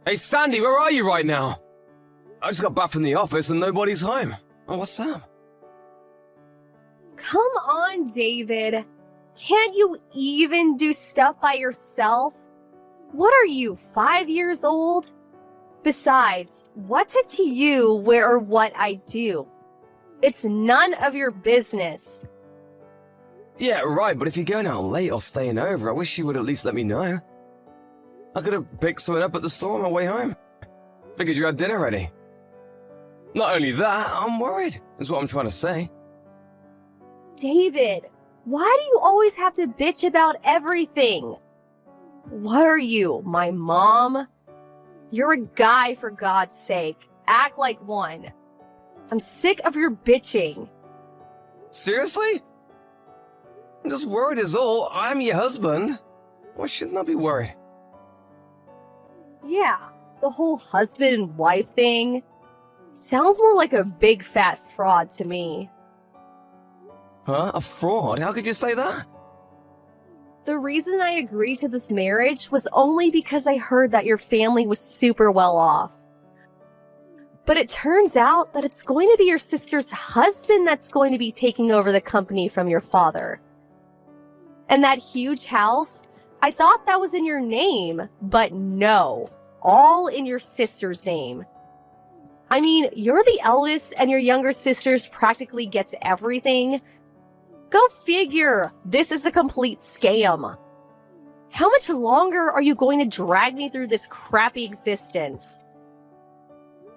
Hey Sandy, where are you right now? I just got back from the office and nobody's home. Oh, what's up? Come on, David. Can't you even do stuff by yourself? What are you, 5 years old? Besides, what's it to you where or what I do? It's none of your business. Yeah, right, but if you're going out late or staying over, I wish you would at least let me know. I could have picked something up at the store on my way home. Figured you had dinner ready. Not only that, I'm worried, is what I'm trying to say. David, why do you always have to bitch about everything? What are you, my mom? You're a guy, for God's sake. Act like one. I'm sick of your bitching. Seriously? I'm just worried is all. I'm your husband. Why shouldn't I be worried? Yeah, the whole husband and wife thing sounds more like a big fat fraud to me. Huh? A fraud? How could you say that? The reason I agreed to this marriage was only because I heard that your family was super well off. But it turns out that it's going to be your sister's husband that's going to be taking over the company from your father. And that huge house, I thought that was in your name, but no, all in your sister's name. I mean, you're the eldest and your younger sister's practically gets everything. Go figure, this is a complete scam. How much longer are you going to drag me through this crappy existence?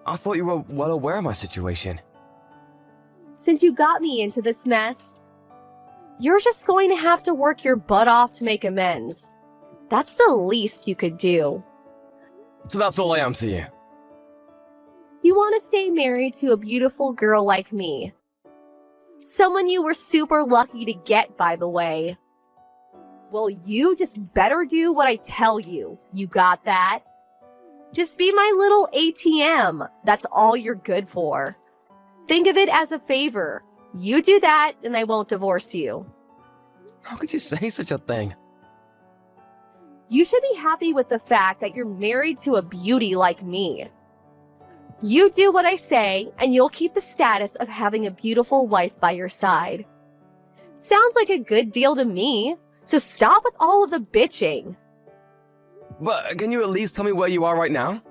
I thought you were well aware of my situation. Since you got me into this mess, you're just going to have to work your butt off to make amends. That's the least you could do. So that's all I am to you. You want to stay married to a beautiful girl like me. Someone you were super lucky to get, by the way. Well, you just better do what I tell you. You got that? Just be my little ATM. That's all you're good for. Think of it as a favor. You do that, and I won't divorce you. How could you say such a thing? You should be happy with the fact that you're married to a beauty like me. You do what I say, and you'll keep the status of having a beautiful wife by your side. Sounds like a good deal to me, so stop with all of the bitching. But can you at least tell me where you are right now?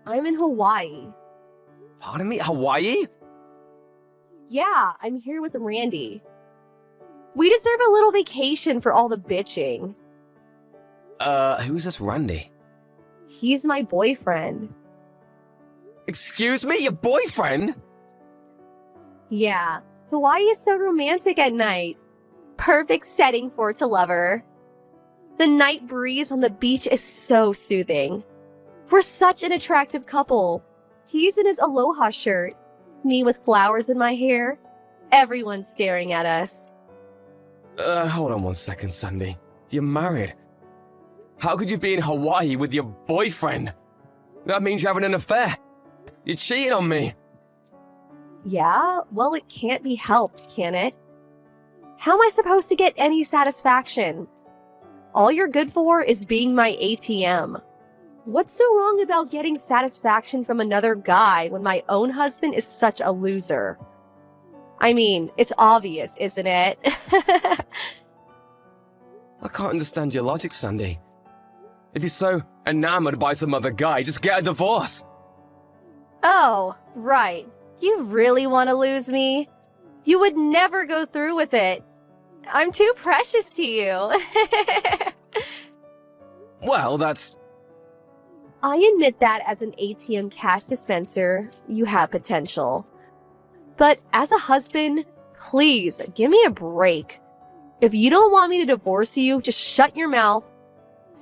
I'm in Hawaii. Pardon me? Hawaii? Yeah, I'm here with Randy. We deserve a little vacation for all the bitching. Who's this Randy? He's my boyfriend. Excuse me? Your boyfriend? Yeah, Hawaii is so romantic at night. Perfect setting for to lover. The night breeze on the beach is so soothing. We're such an attractive couple. He's in his aloha shirt, me with flowers in my hair. Everyone's staring at us. Hold on one second, Sandy. You're married. How could you be in Hawaii with your boyfriend? That means you're having an affair. You're cheating on me. Yeah, well, it can't be helped, can it? How am I supposed to get any satisfaction? All you're good for is being my ATM. What's so wrong about getting satisfaction from another guy when my own husband is such a loser? I mean, it's obvious, isn't it? I can't understand your logic, Sandy. If you're so enamored by some other guy, just get a divorce. Oh, right. You really want to lose me? You would never go through with it. I'm too precious to you. Well, that's... I admit that as an ATM cash dispenser, you have potential. But as a husband, please, give me a break. If you don't want me to divorce you, just shut your mouth.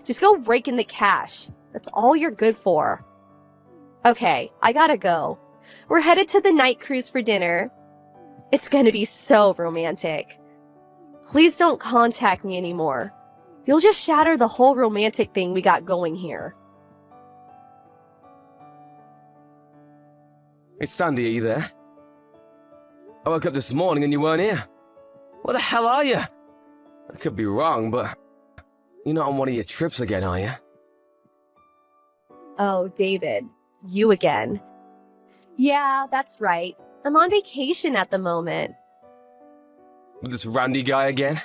Just go rake in the cash. That's all you're good for. Okay, I gotta go. We're headed to the night cruise for dinner. It's gonna be so romantic. Please don't contact me anymore. You'll just shatter the whole romantic thing we got going here. Hey, Sandy, are you there? I woke up this morning and you weren't here. Where the hell are you? I could be wrong, but you're not on one of your trips again, are you? Oh, David, you again. Yeah, that's right. I'm on vacation at the moment. With this Randy guy again?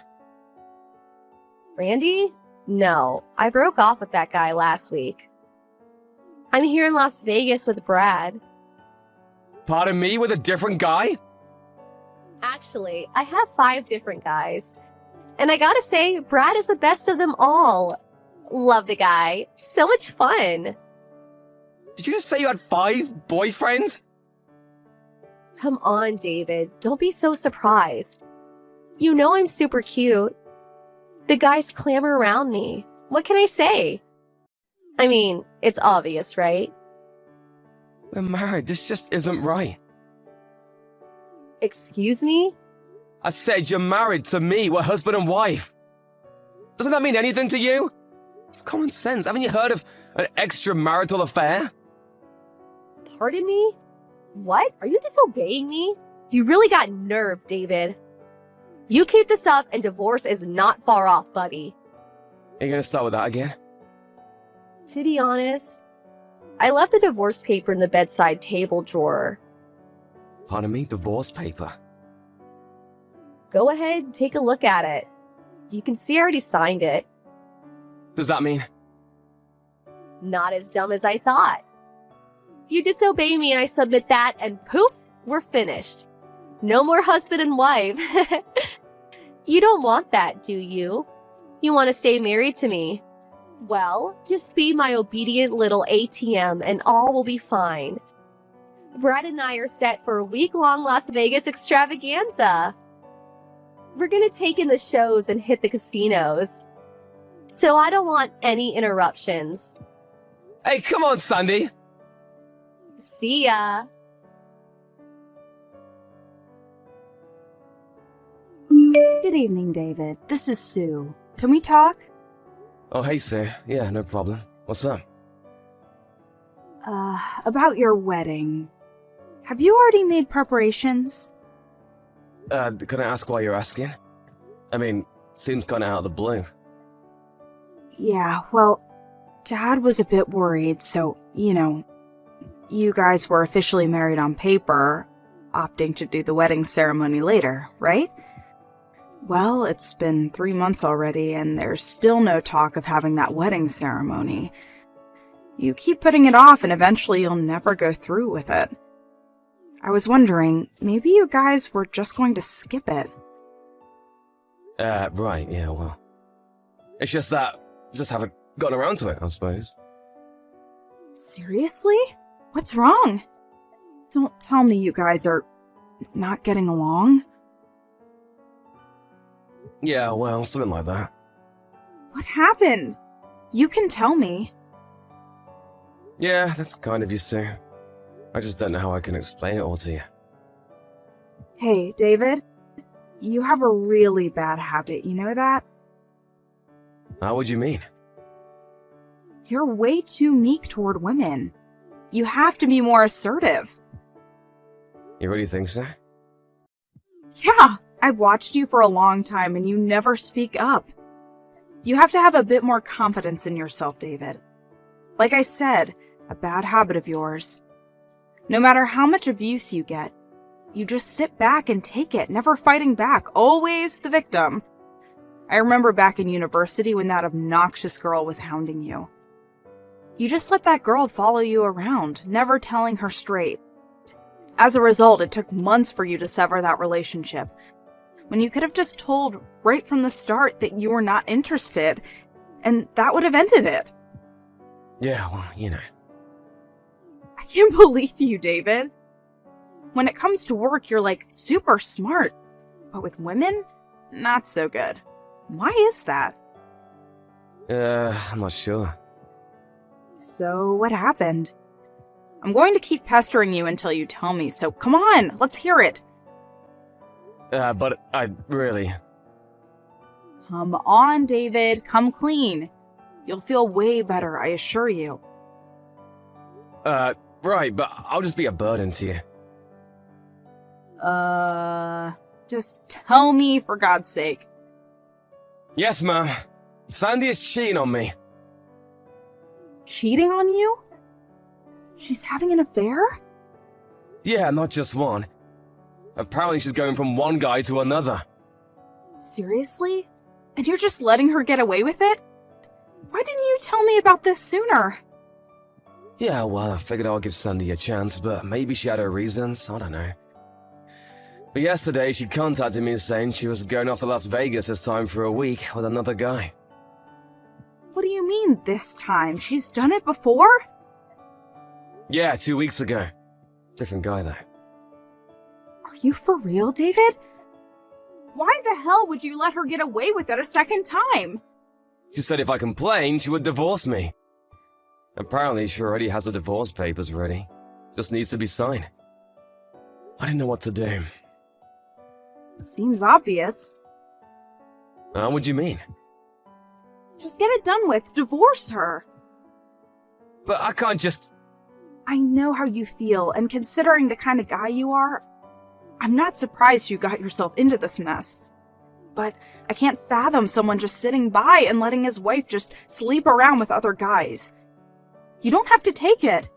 Randy? No, I broke off with that guy last week. I'm here in Las Vegas with Brad. Pardon me, with a different guy? Actually, I have 5 different guys. And I gotta say, Brad is the best of them all. Love the guy. So much fun. Did you just say you had 5 boyfriends? Come on, David. Don't be so surprised. You know I'm super cute. The guys clamor around me. What can I say? I mean, it's obvious, right? We're married. This just isn't right. Excuse me? I said you're married to me. We're husband and wife. Doesn't that mean anything to you? It's common sense. Haven't you heard of an extramarital affair? Pardon me? What? Are you disobeying me? You really got nerve, David. You keep this up and divorce is not far off, buddy. Are you gonna start with that again? To be honest, I left the divorce paper in the bedside table drawer. Pardon me? Divorce paper? Go ahead and take a look at it. You can see I already signed it. Does that mean? Not as dumb as I thought. You disobey me and I submit that and poof, we're finished. No more husband and wife. You don't want that, do you? You want to stay married to me. Well, just be my obedient little ATM and all will be fine. Brad and I are set for a week-long Las Vegas extravaganza. We're gonna take in the shows and hit the casinos. So I don't want any interruptions. Hey, come on, Sandy! See ya. Good evening, David. This is Sue. Can we talk? Oh, hey, Sue. Yeah, no problem. What's up? About your wedding. Have you already made preparations? Can I ask why you're asking? I mean, seems kinda out of the blue. Yeah, well, Dad was a bit worried, so, you guys were officially married on paper, opting to do the wedding ceremony later, right? Well, it's been 3 months already, and there's still no talk of having that wedding ceremony. You keep putting it off, and eventually you'll never go through with it. I was wondering, maybe you guys were just going to skip it. Right, yeah, well. It's just that, just haven't gotten around to it, I suppose. Seriously? What's wrong? Don't tell me you guys are not getting along. Yeah, well, something like that. What happened? You can tell me. Yeah, that's kind of you, Sue. I just don't know how I can explain it all to you. Hey, David. You have a really bad habit, you know that? How would you mean? You're way too meek toward women. You have to be more assertive. You really think so? Yeah, I've watched you for a long time and you never speak up. You have to have a bit more confidence in yourself, David. Like I said, a bad habit of yours. No matter how much abuse you get, you just sit back and take it, never fighting back, always the victim. I remember back in university when that obnoxious girl was hounding you. You just let that girl follow you around, never telling her straight. As a result, it took months for you to sever that relationship, when you could have just told right from the start that you were not interested, and that would have ended it. Yeah, well, you know. I can't believe you, David. When it comes to work, you're like super smart, but with women, not so good. Why is that? I'm not sure. So, what happened? I'm going to keep pestering you until you tell me, so come on, let's hear it. But I really... Come on, David, come clean. You'll feel way better, I assure you. Right, but I'll just be a burden to you. Just tell me for God's sake. Yes, ma'am. Sandy is cheating on me. Cheating on you? She's having an affair? Yeah, not just one. Apparently she's going from one guy to another. Seriously? And you're just letting her get away with it? Why didn't you tell me about this sooner? Yeah, well, I figured I'll give Sandy a chance, but maybe she had her reasons, I don't know. But yesterday she contacted me saying she was going off to Las Vegas this time for a week with another guy. What do you mean, this time? She's done it before? Yeah, 2 weeks ago. Different guy, though. Are you for real, David? Why the hell would you let her get away with it a second time? She said if I complained, she would divorce me. Apparently, she already has the divorce papers ready. Just needs to be signed. I didn't know what to do. Seems obvious. What do you mean? Just get it done with. Divorce her. But I can't just... I know how you feel, and considering the kind of guy you are, I'm not surprised you got yourself into this mess. But I can't fathom someone just sitting by and letting his wife just sleep around with other guys. You don't have to take it.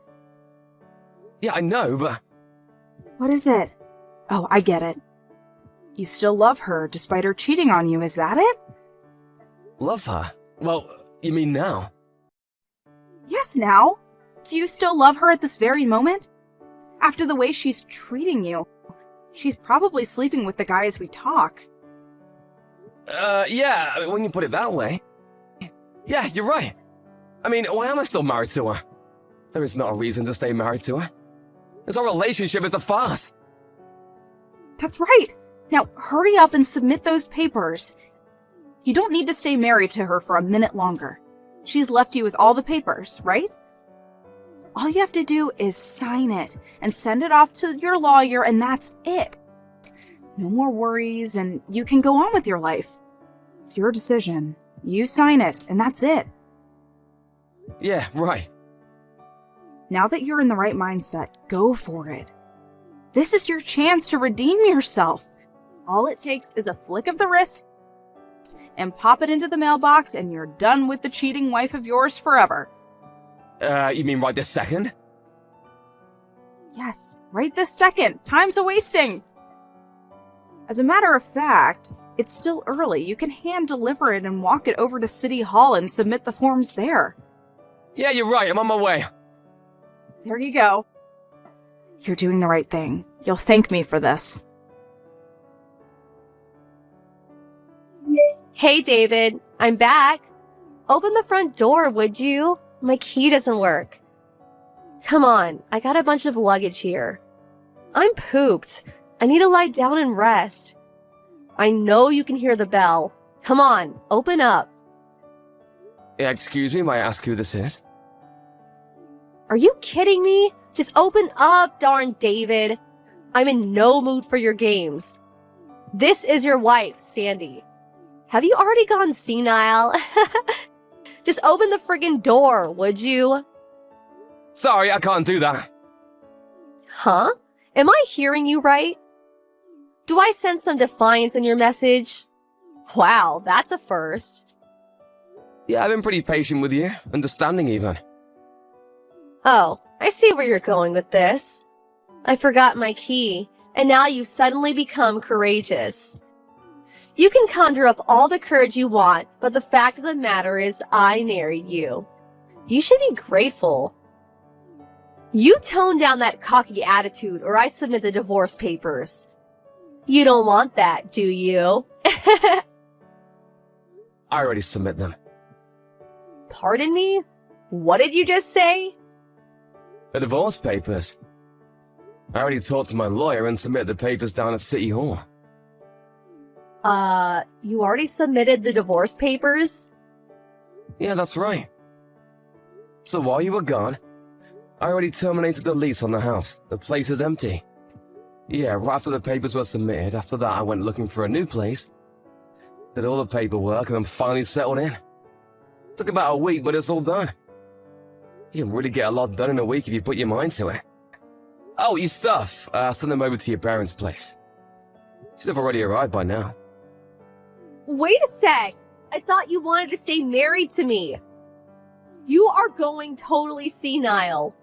Yeah, I know, but... What is it? Oh, I get it. You still love her despite her cheating on you, is that it? Love her? Well, you mean now? Yes, now. Do you still love her at this very moment? After the way she's treating you, she's probably sleeping with the guy as we talk. Yeah, when you put it that way. Yeah, you're right. I mean, why am I still married to her? There is not a reason to stay married to her. This whole relationship is a farce. That's right. Now, hurry up and submit those papers. You don't need to stay married to her for a minute longer. She's left you with all the papers, right? All you have to do is sign it and send it off to your lawyer, and that's it. No more worries, and you can go on with your life. It's your decision. You sign it, and that's it. Yeah, right. Now that you're in the right mindset, go for it. This is your chance to redeem yourself. All it takes is a flick of the wrist and pop it into the mailbox, and you're done with the cheating wife of yours forever. You mean right this second? Yes, right this second. Time's a-wasting. As a matter of fact, it's still early. You can hand-deliver it and walk it over to City Hall and submit the forms there. Yeah, you're right. I'm on my way. There you go. You're doing the right thing. You'll thank me for this. Hey, David, I'm back. Open the front door, would you? My key doesn't work. Come on, I got a bunch of luggage here. I'm pooped. I need to lie down and rest. I know you can hear the bell. Come on, open up. Yeah, excuse me, may I ask who this is? Are you kidding me? Just open up, darn David. I'm in no mood for your games. This is your wife, Sandy. Have you already gone senile? Just open the friggin' door, would you? Sorry, I can't do that. Huh? Am I hearing you right? Do I sense some defiance in your message? Wow, that's a first. Yeah, I've been pretty patient with you, understanding even. Oh, I see where you're going with this. I forgot my key, and now you've suddenly become courageous. You can conjure up all the courage you want, but the fact of the matter is I married you. You should be grateful. You tone down that cocky attitude or I submit the divorce papers. You don't want that, do you? I already submit them. Pardon me? What did you just say? The divorce papers. I already talked to my lawyer and submitted the papers down at City Hall. You already submitted the divorce papers? Yeah, that's right. So while you were gone, I already terminated the lease on the house. The place is empty. Yeah, right after the papers were submitted, after that I went looking for a new place, did all the paperwork, and then finally settled in. Took about a week, but it's all done. You can really get a lot done in a week if you put your mind to it. Oh, your stuff. Send them over to your parents' place. Should have already arrived by now. Wait a sec. I thought you wanted to stay married to me. You are going totally senile.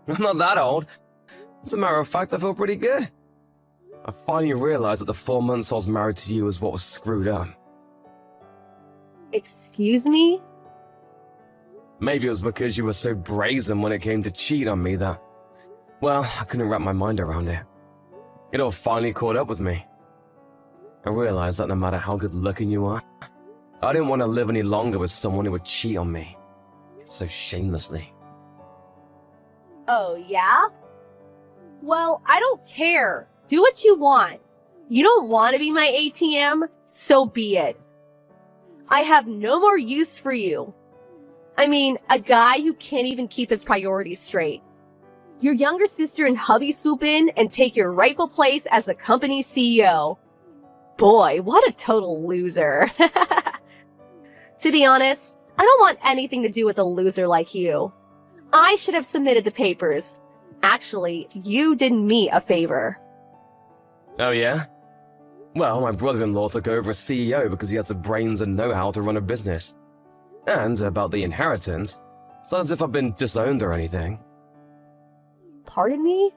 I'm not that old. As a matter of fact, I feel pretty good. I finally realized that the 4 months I was married to you was what was screwed up. Excuse me? Maybe it was because you were so brazen when it came to cheat on me that, well, I couldn't wrap my mind around it. It all finally caught up with me. I realized that no matter how good looking you are, I didn't want to live any longer with someone who would cheat on me so shamelessly. Oh, yeah? Well, I don't care. Do what you want. You don't want to be my ATM? So be it. I have no more use for you. I mean, a guy who can't even keep his priorities straight. Your younger sister and hubby swoop in and take your rightful place as the company's CEO. Boy, what a total loser. To be honest, I don't want anything to do with a loser like you. I should have submitted the papers. Actually, you did me a favor. Oh yeah? Well, my brother-in-law took over as CEO because he has the brains and know-how to run a business. And about the inheritance, it's not as if I've been disowned or anything. Pardon me?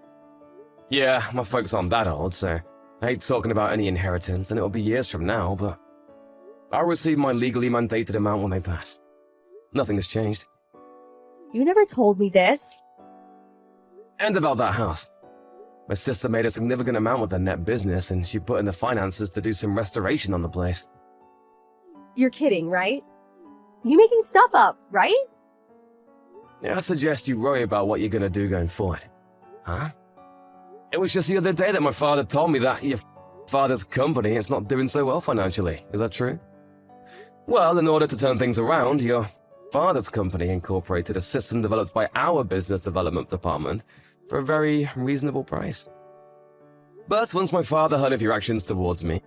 Yeah, my folks aren't that old, so I hate talking about any inheritance, and it'll be years from now, but I'll receive my legally mandated amount when they pass. Nothing has changed. You never told me this. And about that house. My sister made a significant amount with her net business, and she put in the finances to do some restoration on the place. You're kidding, right? You making stuff up, right? Yeah, I suggest you worry about what you're gonna do going forward. Huh? It was just the other day that my father told me that your father's company is not doing so well financially. Is that true? Well, in order to turn things around, your father's company incorporated a system developed by our business development department for a very reasonable price. But once my father heard of your actions towards me,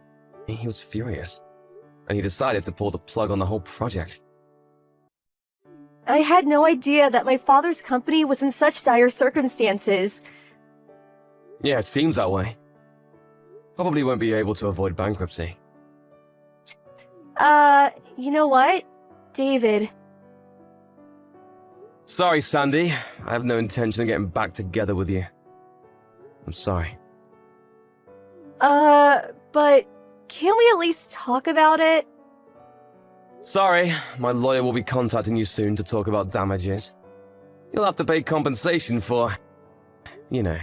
he was furious, and he decided to pull the plug on the whole project. I had no idea that my father's company was in such dire circumstances. Yeah, it seems that way. Probably won't be able to avoid bankruptcy. You know what? David. Sorry, Sandy. I have no intention of getting back together with you. I'm sorry. But can't we at least talk about it? Sorry, my lawyer will be contacting you soon to talk about damages. You'll have to pay compensation for, you know,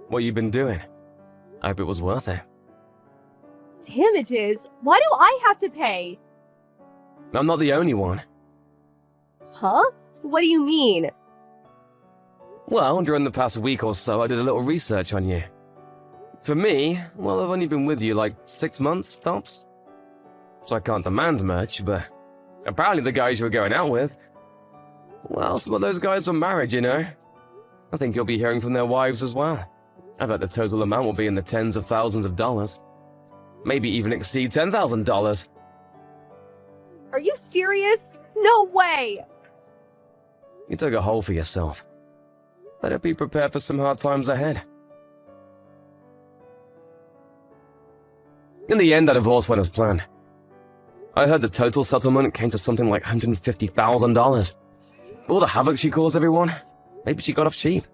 what you've been doing. I hope it was worth it. Damages? Why do I have to pay? I'm not the only one. Huh? What do you mean? Well, during the past week or so, I did a little research on you. For me, well, I've only been with you like 6 months, tops. So I can't demand much, but apparently the guys you were going out with, well, some of those guys were married, you know. I think you'll be hearing from their wives as well. I bet the total amount will be in the tens of thousands of dollars. Maybe even exceed $10,000. Are you serious? No way! You dug a hole for yourself. Better be prepared for some hard times ahead. In the end, that divorce went as planned. I heard the total settlement came to something like $150,000. All the havoc she caused everyone, maybe she got off cheap.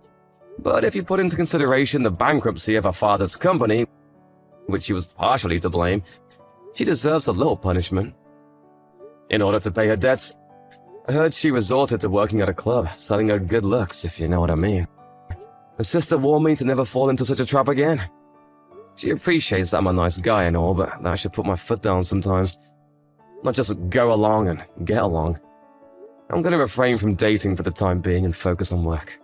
But if you put into consideration the bankruptcy of her father's company, which she was partially to blame, she deserves a little punishment. In order to pay her debts, I heard she resorted to working at a club, selling her good looks, if you know what I mean. Her sister warned me to never fall into such a trap again. She appreciates that I'm a nice guy and all, but that I should put my foot down sometimes. Not just go along and get along. I'm going to refrain from dating for the time being and focus on work.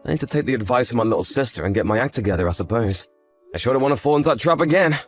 I need to take the advice of my little sister and get my act together, I suppose. I sure don't want to fall into that trap again.